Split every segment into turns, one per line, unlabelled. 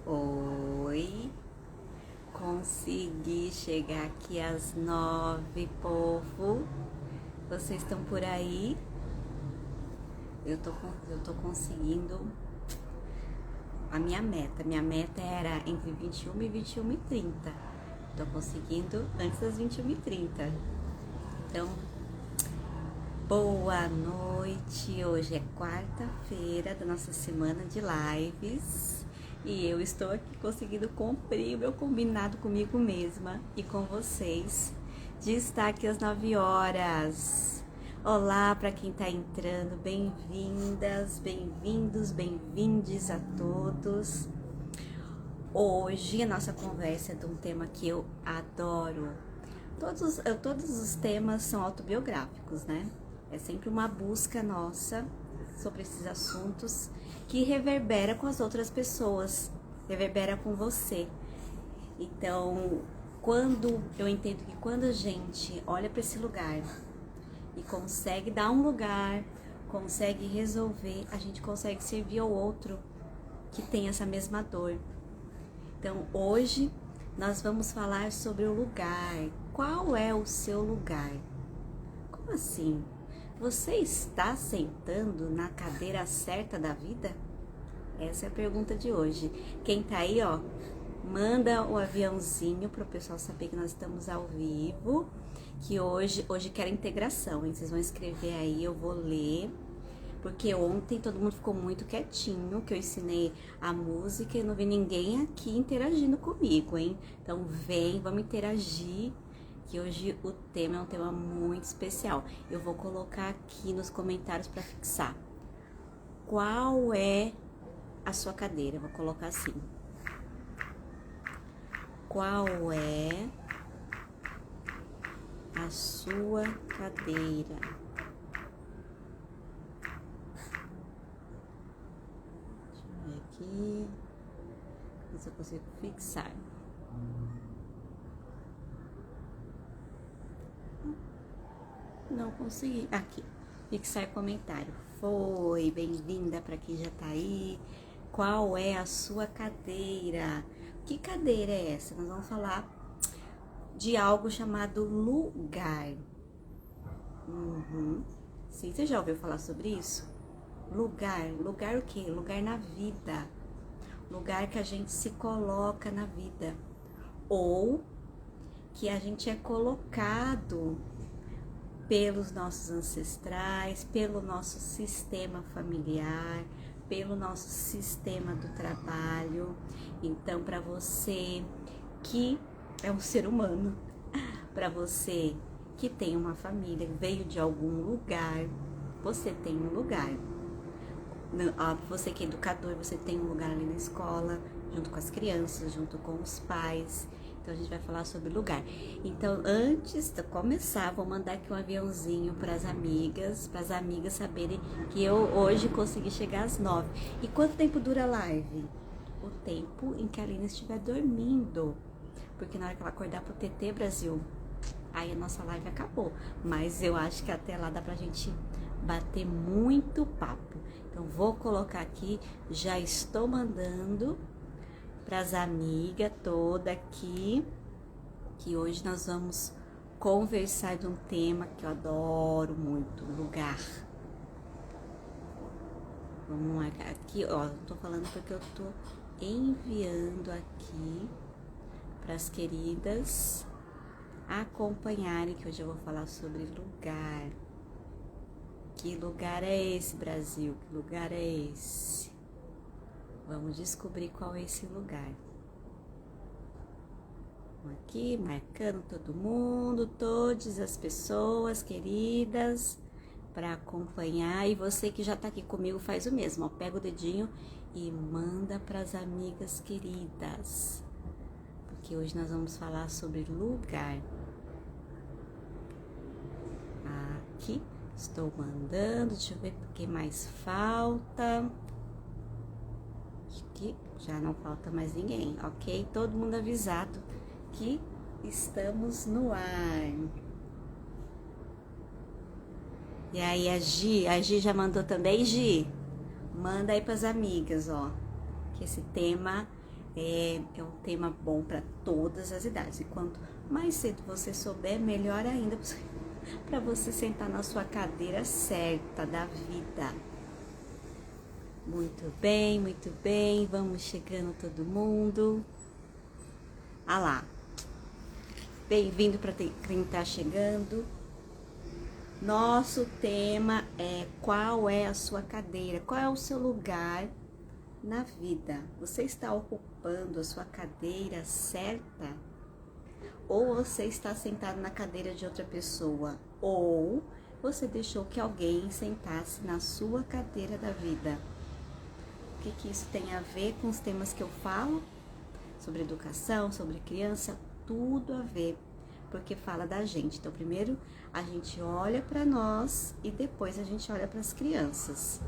Oi, consegui chegar aqui às 9, povo. Vocês estão por aí? Eu tô conseguindo a minha meta. Minha meta era entre 21 e 21h30. Tô conseguindo antes das 21h30. Então, boa noite. Hoje é quarta-feira da nossa semana de lives. E eu estou aqui conseguindo cumprir o meu combinado comigo mesma e com vocês de estar aqui às 9 horas. Olá para quem está entrando, bem-vindas, bem-vindos, bem-vindes a todos. Hoje a nossa conversa é de um tema que eu adoro. Todos os temas são autobiográficos, né? É sempre uma busca nossa sobre esses assuntos que reverbera com as outras pessoas, reverbera com você. Então, eu entendo que quando a gente olha para esse lugar e consegue dar um lugar, consegue resolver, a gente consegue servir ao outro que tem essa mesma dor. Então, hoje nós vamos falar sobre o lugar. Qual é o seu lugar? Como assim? Você está sentando na cadeira certa da vida? Essa é a pergunta de hoje. Quem tá aí, ó, manda o aviãozinho para o pessoal saber que nós estamos ao vivo. Que hoje quero integração, hein? Vocês vão escrever aí, eu vou ler. Porque ontem todo mundo ficou muito quietinho, que eu ensinei a música e não vi ninguém aqui interagindo comigo, hein? Então vem, vamos interagir, que hoje o tema é um tema muito especial. Eu vou colocar aqui nos comentários para fixar. Qual é a sua cadeira? Vou colocar assim. Qual é a sua cadeira? Aqui, ver se eu consigo fixar. Não consegui. Aqui, fixar comentário. Foi, bem-vinda para quem já tá aí. Qual é a sua cadeira? Que cadeira é essa? Nós vamos falar de algo chamado lugar. Sim, você já ouviu falar sobre isso? Lugar o quê? Lugar na vida. Lugar que a gente se coloca na vida. Ou que a gente é colocado pelos nossos ancestrais, pelo nosso sistema familiar, pelo nosso sistema do trabalho. Então, para você que é um ser humano, para você que tem uma família, veio de algum lugar, você tem um lugar. Você que é educador, você tem um lugar ali na escola, junto com as crianças, junto com os pais. Então a gente vai falar sobre lugar. Então antes de começar, vou mandar aqui um aviãozinho para as amigas saberem que eu hoje consegui chegar às 9. E quanto tempo dura a live? O tempo em que a Aline estiver dormindo. Porque na hora que ela acordar pro TT Brasil, aí a nossa live acabou. Mas eu acho que até lá dá pra gente bater muito papo. Então vou colocar aqui, já estou mandando para as amigas todas aqui, que hoje nós vamos conversar de um tema que eu adoro muito, lugar. Vamos lá, aqui, ó, não tô falando porque eu tô enviando aqui para as queridas acompanharem, que hoje eu vou falar sobre lugar. Que lugar é esse, Brasil? Que lugar é esse? Vamos descobrir qual é esse lugar. Aqui, marcando todo mundo, todas as pessoas queridas para acompanhar. E você que já tá aqui comigo faz o mesmo, ó. Pega o dedinho e manda para as amigas queridas. Porque hoje nós vamos falar sobre lugar. Aqui, estou mandando, deixa eu ver o que mais falta. Que já não falta mais ninguém, ok? Todo mundo avisado que estamos no ar. E aí a Gi já mandou também, Gi? Manda aí pras amigas, ó, que esse tema É um tema bom para todas as idades. E quanto mais cedo você souber, melhor ainda para você sentar na sua cadeira certa da vida. Muito bem, vamos chegando todo mundo. Ah lá, bem-vindo para quem está chegando. Nosso tema é: qual é a sua cadeira? Qual é o seu lugar na vida? Você está ocupando a sua cadeira certa? Ou você está sentado na cadeira de outra pessoa? Ou você deixou que alguém sentasse na sua cadeira da vida? O que isso tem a ver com os temas que eu falo? Sobre educação, sobre criança, tudo a ver, porque fala da gente. Então, primeiro a gente olha para nós e depois a gente olha para as crianças.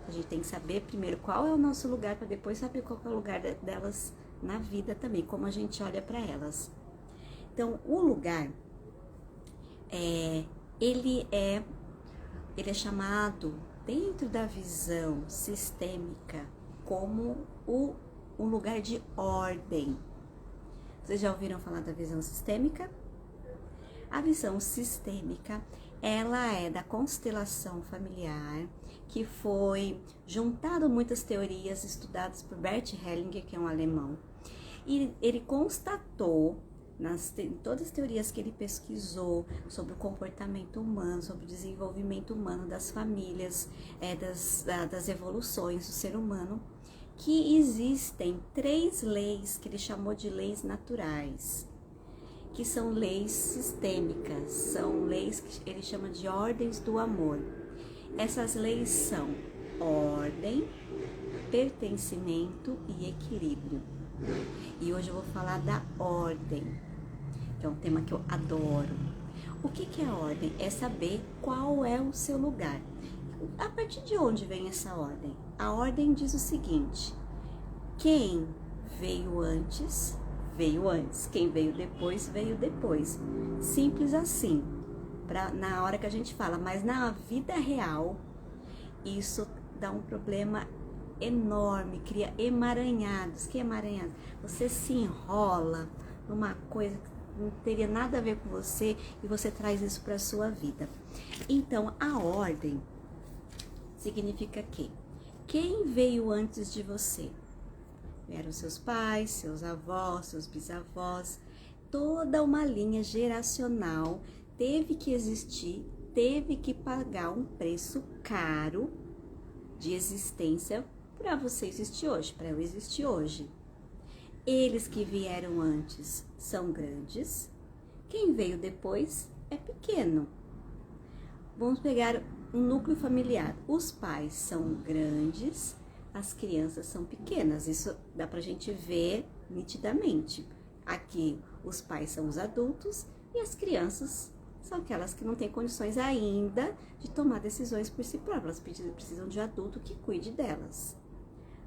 A gente tem que saber primeiro qual é o nosso lugar, para depois saber qual é o lugar delas na vida também, como a gente olha para elas. Então, o lugar, ele é chamado, dentro da visão sistêmica, como um lugar de ordem. Vocês já ouviram falar da visão sistêmica? A visão sistêmica, ela é da constelação familiar, que foi juntado muitas teorias estudadas por Bert Hellinger, que é um alemão, e ele constatou, em todas as teorias que ele pesquisou sobre o comportamento humano, sobre o desenvolvimento humano das famílias, das evoluções do ser humano, que existem 3 leis que ele chamou de leis naturais, que são leis sistêmicas, são leis que ele chama de ordens do amor. Essas leis são ordem, pertencimento e equilíbrio. E hoje eu vou falar da ordem, que é um tema que eu adoro. O que é a ordem? É saber qual é o seu lugar. A partir de onde vem essa ordem? A ordem diz o seguinte: quem veio antes, veio antes. Quem veio depois, veio depois. Simples assim. Na hora que a gente fala, mas na vida real, isso dá um problema enorme, cria emaranhados. Que emaranhado? Você se enrola numa coisa que não teria nada a ver com você e você traz isso para a sua vida. Então, a ordem significa que quem veio antes de você? Vieram seus pais, seus avós, seus bisavós, toda uma linha geracional teve que existir, teve que pagar um preço caro de existência para você existir hoje, para eu existir hoje. Eles que vieram antes são grandes, quem veio depois é pequeno. Vamos pegar um núcleo familiar. Os pais são grandes, as crianças são pequenas. Isso dá pra gente ver nitidamente. Aqui os pais são os adultos e as crianças são aquelas que não têm condições ainda de tomar decisões por si próprias. Elas precisam de adulto que cuide delas.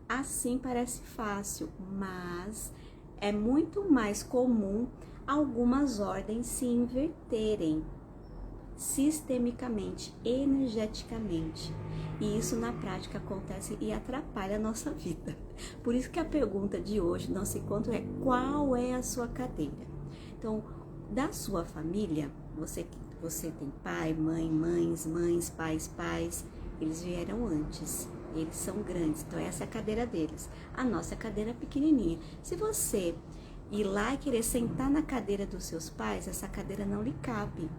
Assim parece fácil, mas é muito mais comum algumas ordens se inverterem sistemicamente, energeticamente. E isso na prática acontece e atrapalha a nossa vida. Por isso que a pergunta de hoje, nosso encontro, é: qual é a sua cadeira? Então, da sua família, você tem pai, mãe, mães, pais, eles vieram antes. Eles são grandes, então essa é a cadeira deles. A nossa cadeira é pequenininha. Se você ir lá e querer sentar na cadeira dos seus pais, essa cadeira não lhe cabe.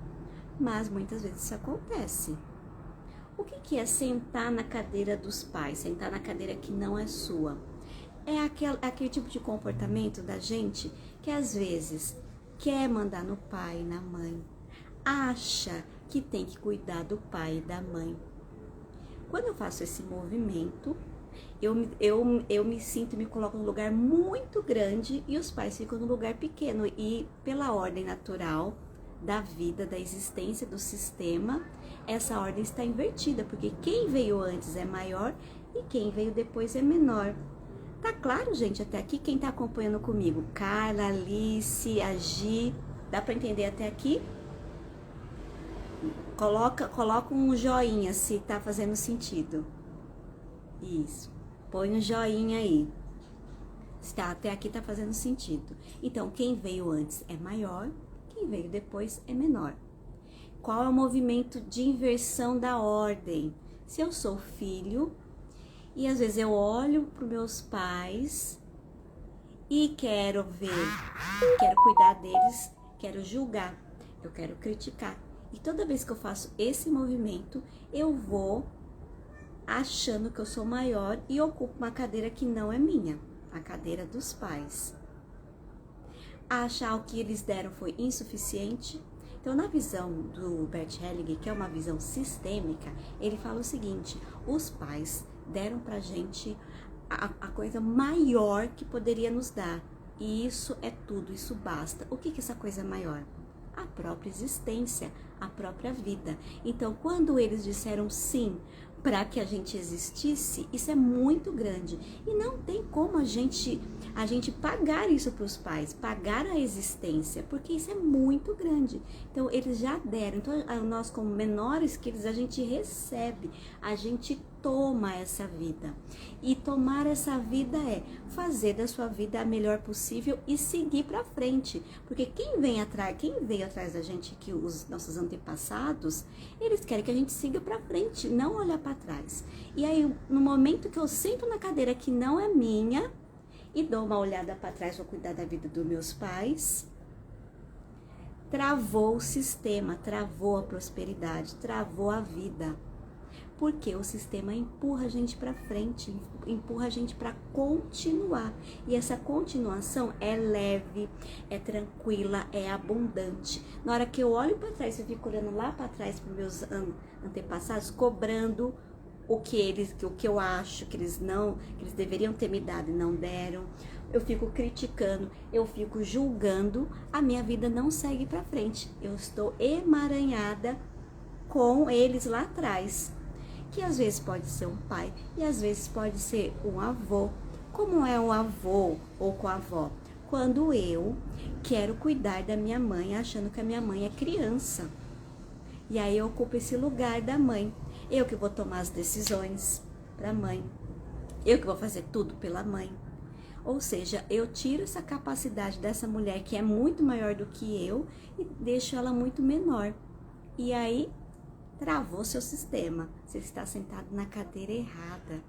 Mas muitas vezes isso acontece. O que é sentar na cadeira dos pais? Sentar na cadeira que não é sua? É aquele tipo de comportamento da gente que às vezes quer mandar no pai e na mãe. Acha que tem que cuidar do pai e da mãe. Quando eu faço esse movimento, eu me sinto, me coloco num lugar muito grande e os pais ficam num lugar pequeno. E pela ordem natural da vida, da existência, do sistema, essa ordem está invertida, porque quem veio antes é maior e quem veio depois é menor. Tá claro, gente, até aqui? Quem tá acompanhando comigo? Carla, Alice, a Gi, dá para entender até aqui? Coloca um joinha se tá fazendo sentido. Isso. Põe um joinha aí. Se Até aqui tá fazendo sentido. Então, quem veio antes é maior, quem veio depois é menor. Qual é o movimento de inversão da ordem? Se eu sou filho, e às vezes eu olho para os meus pais e quero ver, quero cuidar deles, quero julgar, eu quero criticar. E toda vez que eu faço esse movimento, eu vou achando que eu sou maior e ocupo uma cadeira que não é minha, a cadeira dos pais. Achar o que eles deram foi insuficiente. Então, na visão do Bert Hellinger, que é uma visão sistêmica, ele fala o seguinte: os pais deram pra gente a coisa maior que poderia nos dar. E isso é tudo, isso basta. O que é essa coisa maior? A própria existência, a própria vida. Então, quando eles disseram sim para que a gente existisse, isso é muito grande. E não tem como a gente pagar isso para os pais, pagar a existência, porque isso é muito grande. Então, eles já deram. Então, nós como menores que eles, a gente recebe, a gente toma essa vida. E tomar essa vida é fazer da sua vida a melhor possível e seguir para frente. Porque quem veio atrás da gente, que os nossos antepassados, eles querem que a gente siga para frente, não olhar para trás. E aí, no momento que eu sento na cadeira que não é minha e dou uma olhada para trás para cuidar da vida dos meus pais, travou o sistema, travou a prosperidade, travou a vida. Porque o sistema empurra a gente para frente, empurra a gente para continuar. E essa continuação é leve, é tranquila, é abundante. Na hora que eu olho para trás, eu fico olhando lá para trás para os meus antepassados, cobrando o que eu acho que eles deveriam ter me dado e não deram. Eu fico criticando, eu fico julgando, a minha vida não segue para frente. Eu estou emaranhada com eles lá atrás. Que às vezes pode ser um pai e às vezes pode ser um avô. Como é um avô ou com a avó? Quando eu quero cuidar da minha mãe, achando que a minha mãe é criança. E aí eu ocupo esse lugar da mãe. Eu que vou tomar as decisões para a mãe. Eu que vou fazer tudo pela mãe. Ou seja, eu tiro essa capacidade dessa mulher que é muito maior do que eu e deixo ela muito menor. E aí travou seu sistema, você está sentado na cadeira errada.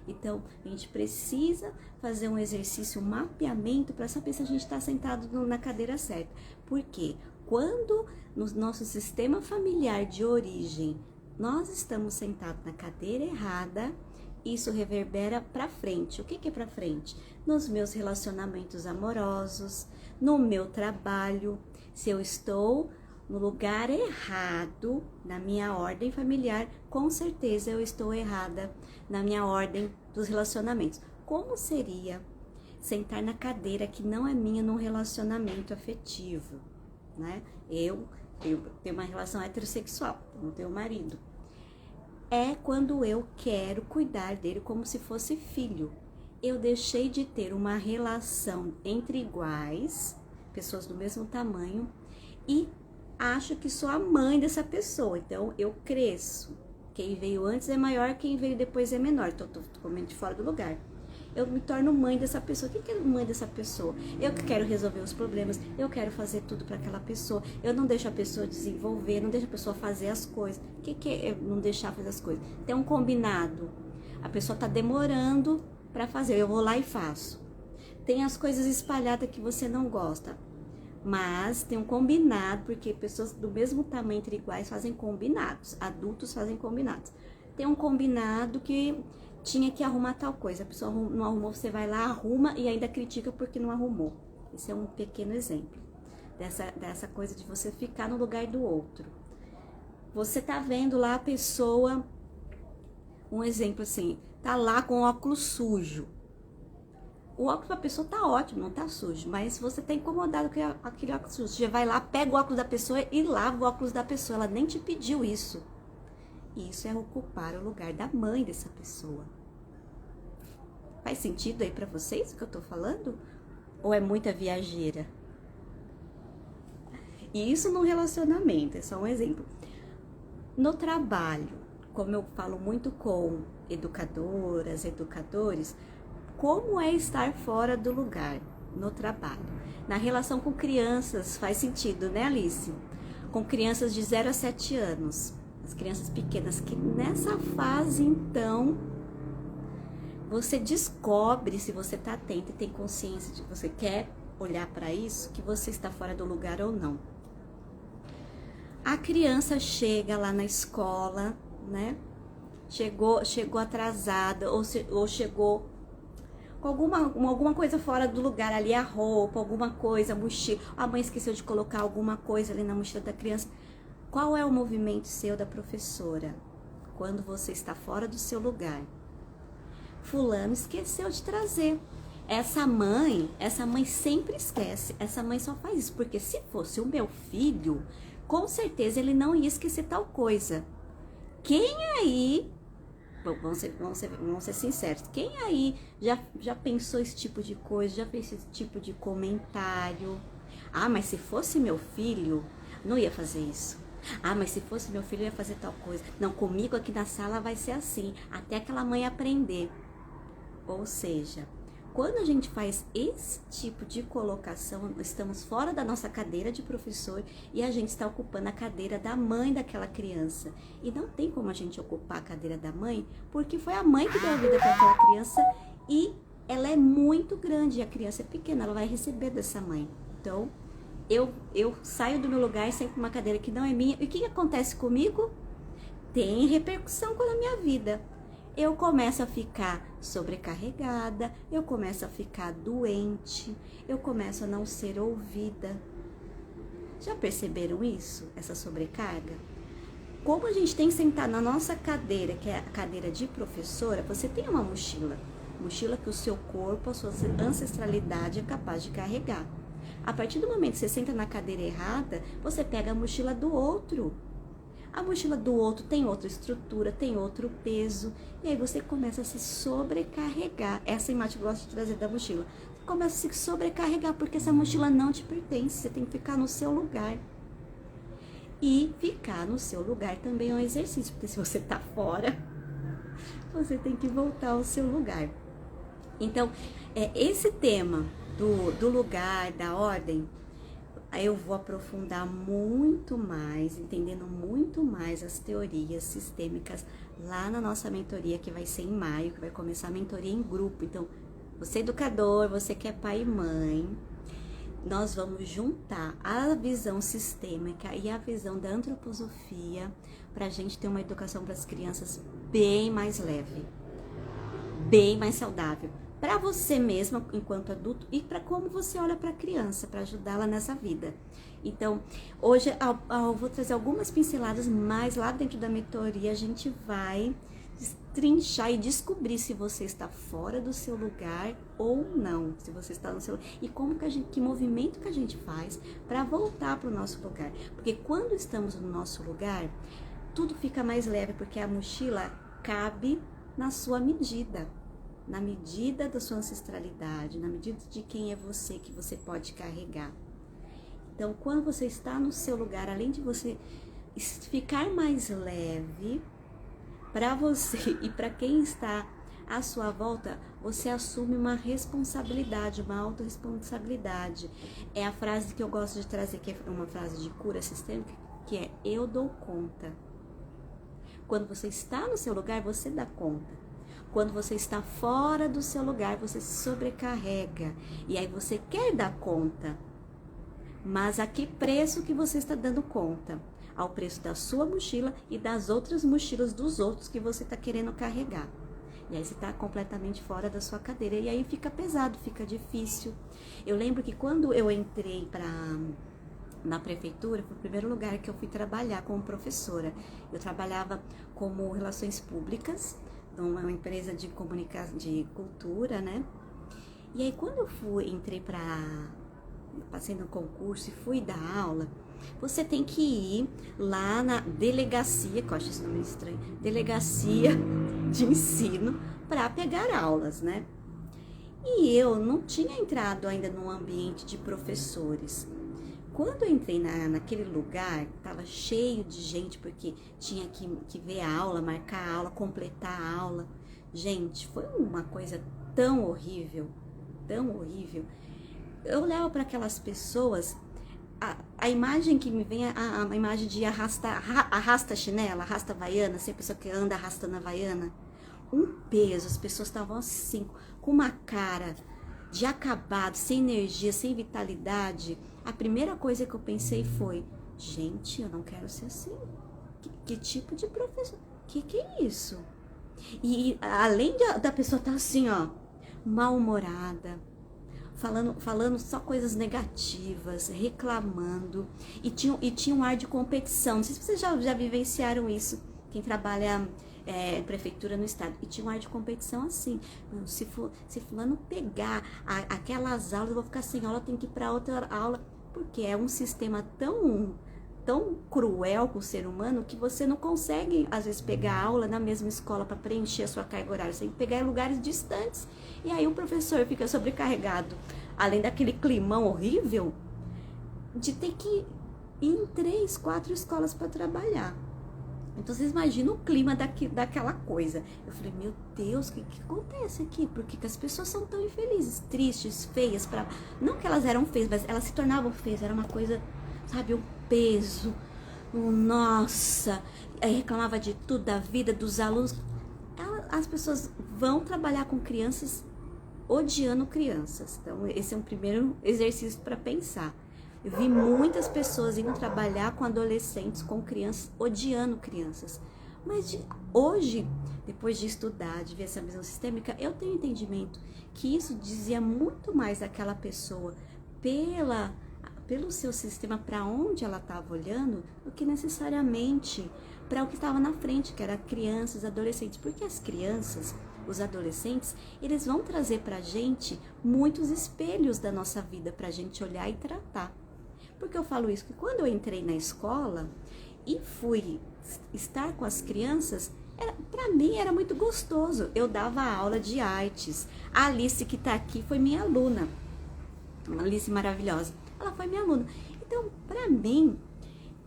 Então, a gente precisa fazer um exercício, um mapeamento para saber se a gente está sentado na cadeira certa. Porque quando no nosso sistema familiar de origem, nós estamos sentados na cadeira errada, isso reverbera para frente. O que é para frente? Nos meus relacionamentos amorosos, no meu trabalho. Se eu estou no lugar errado, na minha ordem familiar, com certeza eu estou errada na minha ordem dos relacionamentos. Como seria sentar na cadeira que não é minha num relacionamento afetivo, né? Eu tenho uma relação heterossexual, não tenho marido. É quando eu quero cuidar dele como se fosse filho. Eu deixei de ter uma relação entre iguais, pessoas do mesmo tamanho, e acho que sou a mãe dessa pessoa, então eu cresço. Quem veio antes é maior, quem veio depois é menor. Então, tô totalmente fora do lugar. Eu me torno mãe dessa pessoa. O que é mãe dessa pessoa? Eu que quero resolver os problemas, eu quero fazer tudo para aquela pessoa. Eu não deixo a pessoa desenvolver, não deixo a pessoa fazer as coisas. O que é não deixar fazer as coisas? Tem um combinado. A pessoa tá demorando para fazer, eu vou lá e faço. Tem as coisas espalhadas que você não gosta. Mas tem um combinado, porque pessoas do mesmo tamanho entre iguais fazem combinados. Adultos fazem combinados. Tem um combinado que tinha que arrumar tal coisa. A pessoa não arrumou, você vai lá, arruma e ainda critica porque não arrumou. Esse é um pequeno exemplo dessa coisa de você ficar no lugar do outro. Você tá vendo lá a pessoa, um exemplo assim, tá lá com o óculos sujo. O óculos da pessoa tá ótimo, não tá sujo, mas você tá incomodado com aquele óculos sujo. Você vai lá, pega o óculos da pessoa e lava o óculos da pessoa. Ela nem te pediu isso. Isso é ocupar o lugar da mãe dessa pessoa. Faz sentido aí pra vocês o que eu tô falando? Ou é muita viajeira? E isso no relacionamento, é só um exemplo. No trabalho, como eu falo muito com educadoras, educadores, como é estar fora do lugar no trabalho. Na relação com crianças faz sentido, né, Alice? Com crianças de 0 a 7 anos, as crianças pequenas, que nessa fase, então, você descobre, se você está atento e tem consciência de que você quer olhar para isso, que você está fora do lugar ou não. A criança chega lá na escola, né? Chegou atrasada ou chegou com alguma coisa fora do lugar ali, a roupa, alguma coisa, a mochila. A mãe esqueceu de colocar alguma coisa ali na mochila da criança. Qual é o movimento seu da professora quando você está fora do seu lugar? Fulano esqueceu de trazer. Essa mãe sempre esquece. Essa mãe só faz isso porque se fosse o meu filho, com certeza ele não ia esquecer tal coisa. Quem aí, vamos ser sinceros, quem aí já pensou esse tipo de coisa, já fez esse tipo de comentário? Ah, mas se fosse meu filho, não ia fazer isso. Ah, mas se fosse meu filho, ia fazer tal coisa. Não, comigo aqui na sala vai ser assim, até aquela mãe aprender. Ou seja, quando a gente faz esse tipo de colocação, estamos fora da nossa cadeira de professor e a gente está ocupando a cadeira da mãe daquela criança. E não tem como a gente ocupar a cadeira da mãe, porque foi a mãe que deu a vida para aquela criança e ela é muito grande, a criança é pequena, ela vai receber dessa mãe. Então, eu saio do meu lugar e sento numa cadeira que não é minha. E o que acontece comigo? Tem repercussão na minha vida. Eu começo a ficar sobrecarregada, eu começo a ficar doente, eu começo a não ser ouvida. Já perceberam isso? Essa sobrecarga? Como a gente tem que sentar na nossa cadeira, que é a cadeira de professora, você tem uma mochila que o seu corpo, a sua ancestralidade é capaz de carregar. A partir do momento que você senta na cadeira errada, você pega a mochila do outro. A mochila do outro tem outra estrutura, tem outro peso, e aí você começa a se sobrecarregar. Essa imagem que eu gosto de trazer da mochila. Você começa a se sobrecarregar, porque essa mochila não te pertence, você tem que ficar no seu lugar. E ficar no seu lugar também é um exercício, porque se você tá fora, você tem que voltar ao seu lugar. Então, esse tema do lugar, da ordem, eu vou aprofundar muito mais, entendendo muito mais as teorias sistêmicas lá na nossa mentoria, que vai ser em maio, que vai começar a mentoria em grupo. Então, você é educador, você que é pai e mãe, nós vamos juntar a visão sistêmica e a visão da antroposofia para a gente ter uma educação para as crianças bem mais leve, bem mais saudável. Para você mesma, enquanto adulto, e para como você olha para a criança, para ajudá-la nessa vida. Então, hoje eu vou trazer algumas pinceladas, mas lá dentro da mentoria a gente vai destrinchar e descobrir se você está fora do seu lugar ou não, se você está no seu lugar. E que movimento que a gente faz para voltar para o nosso lugar. Porque quando estamos no nosso lugar, tudo fica mais leve, porque a mochila cabe na sua medida. Na medida da sua ancestralidade, na medida de quem é você, que você pode carregar. Então, quando você está no seu lugar, além de você ficar mais leve, para você e para quem está à sua volta, você assume uma responsabilidade, uma autorresponsabilidade. É a frase que eu gosto de trazer, que é uma frase de cura sistêmica, que é: eu dou conta. Quando você está no seu lugar, você dá conta. Quando você está fora do seu lugar, você se sobrecarrega. E aí você quer dar conta. Mas a que preço que você está dando conta? Ao preço da sua mochila e das outras mochilas dos outros que você está querendo carregar. E aí você está completamente fora da sua cadeira. E aí fica pesado, fica difícil. Eu lembro que quando eu entrei na prefeitura, foi o primeiro lugar que eu fui trabalhar como professora. Eu trabalhava como relações públicas, uma empresa de comunicação, de cultura, né? E aí quando eu entrei passei no concurso e fui dar aula, você tem que ir lá na delegacia, que eu acho esse nome estranho, delegacia de ensino, para pegar aulas, né? E eu não tinha entrado ainda no ambiente de professores. Quando eu entrei naquele lugar, estava cheio de gente, porque tinha que ver a aula, marcar a aula, completar a aula. Gente, foi uma coisa tão horrível, tão horrível. Eu olhava para aquelas pessoas, a imagem que me vem é a imagem de arrasta chinela, arrasta havaiana, assim, a pessoa que anda arrastando a havaiana. Um peso, as pessoas estavam assim, com uma cara de acabado, sem energia, sem vitalidade. A primeira coisa que eu pensei foi, gente, eu não quero ser assim. Que tipo de professor? Que é isso? E além da pessoa estar assim, ó, mal-humorada, falando só coisas negativas, reclamando, e tinha um ar de competição. Não sei se vocês já vivenciaram isso, quem trabalha em prefeitura no estado. E tinha um ar de competição assim, se fulano pegar aquelas aulas, eu vou ficar sem aula, tem que ir para outra aula, porque é um sistema tão cruel com o ser humano que você não consegue, às vezes, pegar aula na mesma escola para preencher a sua carga horária. Você tem que pegar em lugares distantes. E aí o professor fica sobrecarregado, além daquele climão horrível, de ter que ir em 3, 4 escolas para trabalhar. Então vocês imaginam o clima daquela coisa. Eu falei, meu Deus, o que acontece aqui? Por que as pessoas são tão infelizes, tristes, feias? Não que elas eram feias, mas elas se tornavam feias. Era uma coisa, sabe, um peso. Nossa, aí reclamava de tudo, da vida, dos alunos. As pessoas vão trabalhar com crianças odiando crianças. Então esse é um primeiro exercício para pensar. Eu vi muitas pessoas indo trabalhar com adolescentes, com crianças, odiando crianças. Mas hoje, depois de estudar, de ver essa visão sistêmica, eu tenho entendimento que isso dizia muito mais daquela pessoa pelo seu sistema, para onde ela estava olhando, do que necessariamente para o que estava na frente, que era crianças, adolescentes. Porque as crianças, os adolescentes, eles vão trazer para a gente muitos espelhos da nossa vida, para a gente olhar e tratar. Porque eu falo isso, que quando eu entrei na escola e fui estar com as crianças, para mim era muito gostoso. Eu dava aula de artes. A Alice, que está aqui, foi minha aluna. Uma Alice maravilhosa. Ela foi minha aluna. Então, para mim,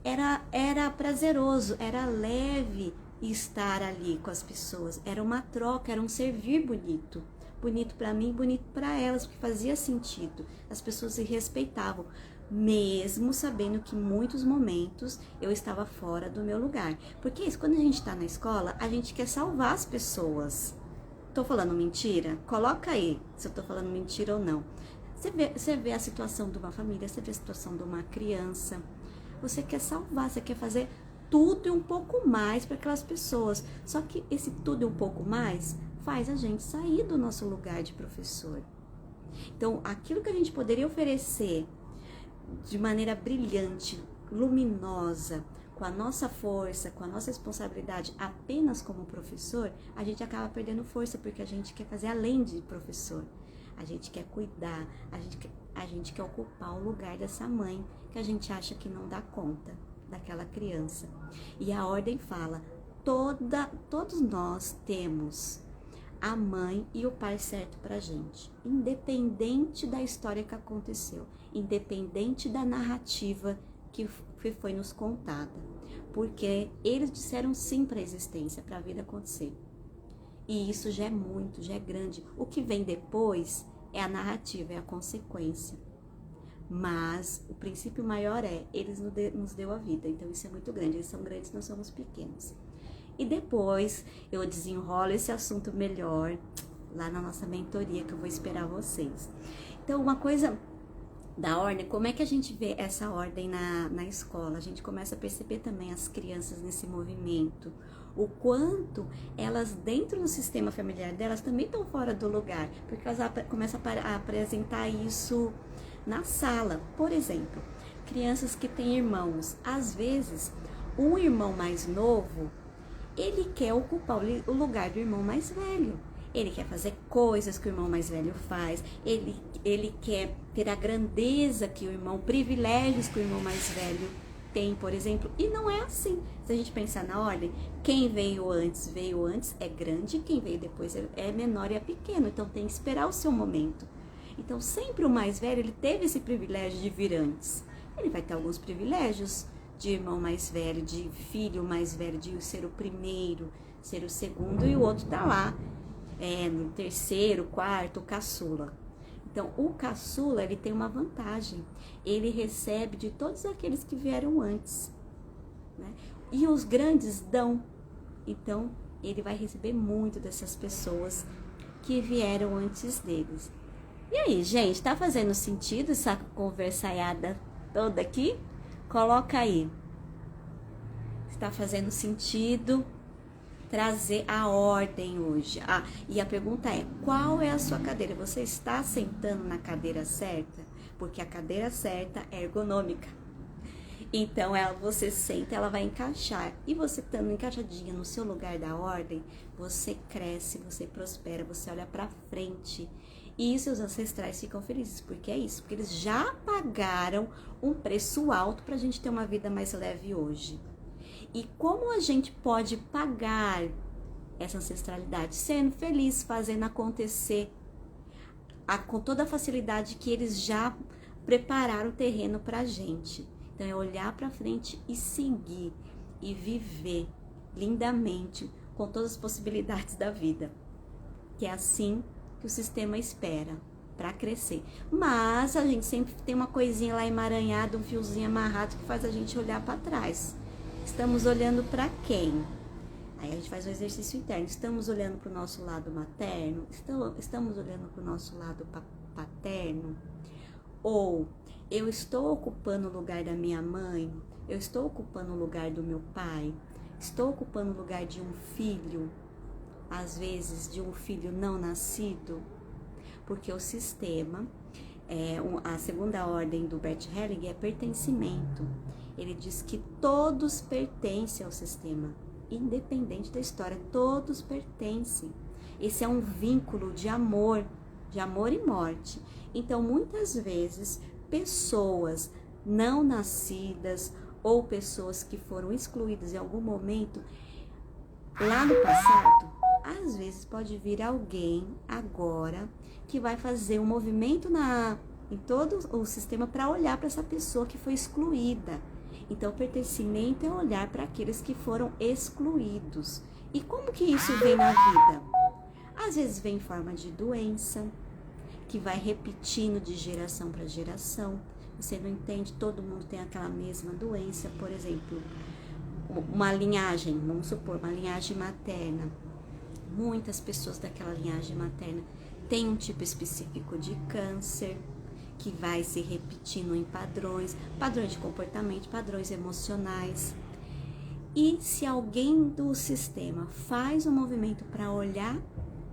era prazeroso, era leve estar ali com as pessoas. Era uma troca, era um servir bonito. Bonito para mim, bonito para elas, porque fazia sentido. As pessoas se respeitavam, mesmo sabendo que em muitos momentos eu estava fora do meu lugar. Porque isso, quando a gente está na escola, a gente quer salvar as pessoas. Tô falando mentira? Coloca aí se eu tô falando mentira ou não. Você vê a situação de uma família, você vê a situação de uma criança. Você quer salvar, você quer fazer tudo e um pouco mais para aquelas pessoas. Só que esse tudo e um pouco mais faz a gente sair do nosso lugar de professor. Então, aquilo que a gente poderia oferecer de maneira brilhante, luminosa, com a nossa força, com a nossa responsabilidade apenas como professor, a gente acaba perdendo força, porque a gente quer fazer além de professor. A gente quer cuidar, a gente quer ocupar o lugar dessa mãe que a gente acha que não dá conta daquela criança. E a ordem fala, todos nós temos a mãe e o pai certo pra gente, independente da história que aconteceu, independente da narrativa que foi nos contada, porque eles disseram sim para a existência, para a vida acontecer. E isso já é muito, já é grande. O que vem depois é a narrativa, é a consequência. Mas o princípio maior eles nos deu a vida, então isso é muito grande. Eles são grandes, nós somos pequenos. E depois eu desenrolo esse assunto melhor lá na nossa mentoria, que eu vou esperar vocês. Então, uma coisa da ordem, como é que a gente vê essa ordem na escola? A gente começa a perceber também as crianças nesse movimento, o quanto elas, dentro do sistema familiar delas, também estão fora do lugar, porque elas começam a apresentar isso na sala. Por exemplo, crianças que têm irmãos, às vezes, um irmão mais novo, ele quer ocupar o lugar do irmão mais velho. Ele quer fazer coisas que o irmão mais velho faz, ele quer ter a grandeza que o irmão, privilégios que o irmão mais velho tem, por exemplo. E não é assim. Se a gente pensar na ordem, quem veio antes é grande, quem veio depois é menor e é pequeno. Então tem que esperar o seu momento. Então sempre o mais velho, ele teve esse privilégio de vir antes. Ele vai ter alguns privilégios de irmão mais velho, de filho mais velho, de ser o primeiro, ser o segundo, e o outro tá lá no terceiro, quarto, o caçula. Então, o caçula, ele tem uma vantagem. Ele recebe de todos aqueles que vieram antes, né? E os grandes dão. Então, ele vai receber muito dessas pessoas que vieram antes deles. E aí, gente, tá fazendo sentido essa conversaiada toda aqui? Coloca aí. Está fazendo sentido trazer a ordem hoje. E a pergunta é, qual é a sua cadeira? Você está sentando na cadeira certa? Porque a cadeira certa é ergonômica. Então, você senta, ela vai encaixar. E você estando encaixadinha no seu lugar da ordem, você cresce, você prospera, você olha pra frente. E seus ancestrais ficam felizes, porque é isso. Porque eles já pagaram um preço alto pra gente ter uma vida mais leve hoje. E como a gente pode pagar essa ancestralidade? Sendo feliz, fazendo acontecer com toda a facilidade que eles já prepararam o terreno pra gente. Então é olhar pra frente e seguir e viver lindamente com todas as possibilidades da vida. Que é assim que o sistema espera para crescer. Mas a gente sempre tem uma coisinha lá emaranhada, um fiozinho amarrado que faz a gente olhar para trás. Estamos olhando para quem? Aí a gente faz um exercício interno. Estamos olhando para o nosso lado materno? Estamos olhando para o nosso lado paterno? Ou eu estou ocupando o lugar da minha mãe? Eu estou ocupando o lugar do meu pai? Estou ocupando o lugar de um filho? Às vezes de um filho não nascido? Porque o sistema, a segunda ordem do Bert Hellinger é pertencimento. Ele diz que todos pertencem ao sistema, independente da história, todos pertencem. Esse é um vínculo de amor e morte. Então, muitas vezes, pessoas não nascidas ou pessoas que foram excluídas em algum momento, lá no passado, às vezes pode vir alguém agora que vai fazer um movimento em todo o sistema para olhar para essa pessoa que foi excluída. Então, pertencimento é olhar para aqueles que foram excluídos. E como que isso vem na vida? Às vezes vem em forma de doença, que vai repetindo de geração para geração. Você não entende, todo mundo tem aquela mesma doença. Por exemplo, uma linhagem, vamos supor, uma linhagem materna. Muitas pessoas daquela linhagem materna têm um tipo específico de câncer, que vai se repetindo em padrões de comportamento, padrões emocionais. E se alguém do sistema faz um movimento para olhar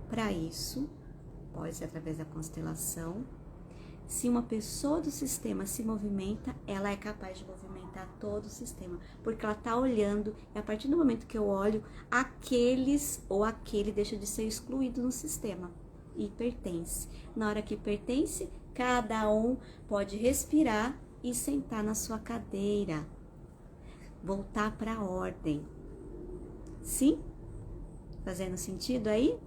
para isso, pode ser através da constelação, se uma pessoa do sistema se movimenta, ela é capaz de movimentar todo o sistema, porque ela está olhando, e a partir do momento que eu olho, aqueles ou aquele deixa de ser excluído no sistema e pertence. Na hora que pertence, cada um pode respirar e sentar na sua cadeira, voltar para a ordem. Sim? Fazendo sentido aí?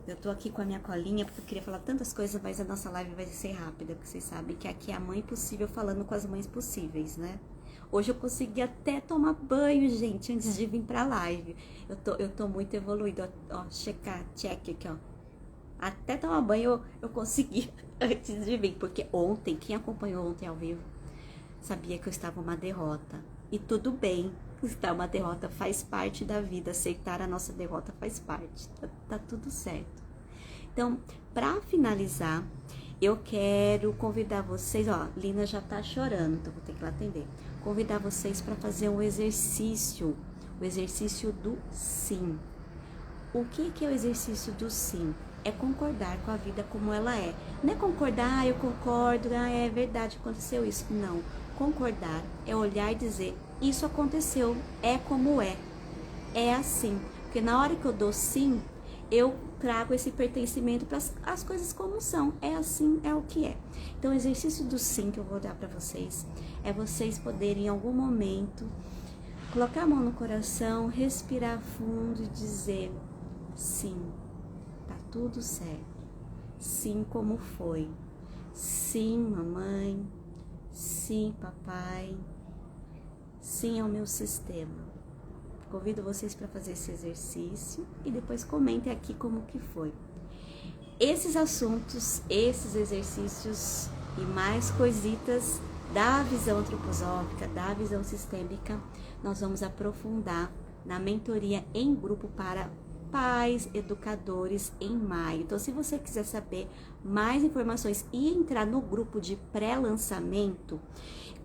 Eu tô aqui com a minha colinha porque eu queria falar tantas coisas, mas a nossa live vai ser rápida, porque vocês sabem que aqui é a mãe possível falando com as mães possíveis, né? Hoje eu consegui até tomar banho, gente, antes de vir pra live. Eu tô muito evoluída, ó, check aqui, ó. Até tomar banho eu consegui antes de vir, porque ontem, quem acompanhou ontem ao vivo, sabia que eu estava uma derrota. E tudo bem, estar uma derrota faz parte da vida, aceitar a nossa derrota faz parte, tá tudo certo. Então, para finalizar, eu quero convidar vocês, ó, Lina já tá chorando, então vou ter que ir lá atender. Convidar vocês para fazer um exercício, o exercício do sim. O que é o exercício do sim? É concordar com a vida como ela é. Não é concordar, eu concordo, é verdade, aconteceu isso. Não. Concordar é olhar e dizer, isso aconteceu, é como é assim. Porque na hora que eu dou sim, eu trago esse pertencimento para as coisas como são. É assim, é o que é. Então, o exercício do sim que eu vou dar para vocês é vocês poderem, em algum momento, colocar a mão no coração, respirar fundo e dizer sim, tá tudo certo. Sim, como foi. Sim, mamãe. Sim, papai. Sim ao meu sistema. Convido vocês para fazer esse exercício e depois comentem aqui como que foi. Esses assuntos, esses exercícios e mais coisitas da visão antroposófica, da visão sistêmica, nós vamos aprofundar na mentoria em grupo para pais, educadores em maio. Então, se você quiser saber mais informações e entrar no grupo de pré-lançamento,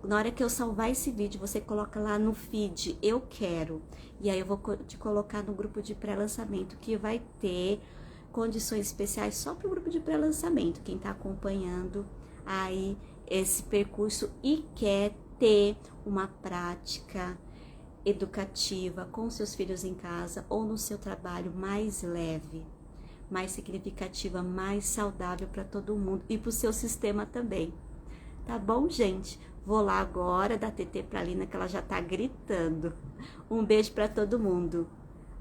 na hora que eu salvar esse vídeo, você coloca lá no feed, eu quero. E aí eu vou te colocar no grupo de pré-lançamento, que vai ter condições especiais só para o grupo de pré-lançamento. Quem está acompanhando aí esse percurso e quer ter uma prática educativa com seus filhos em casa ou no seu trabalho mais leve, mais significativa, mais saudável para todo mundo e para o seu sistema também. Tá bom, gente? Vou lá agora dar TT para a Lina, que ela já tá gritando. Um beijo para todo mundo.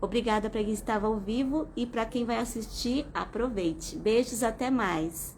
Obrigada para quem estava ao vivo e para quem vai assistir, aproveite. Beijos, até mais.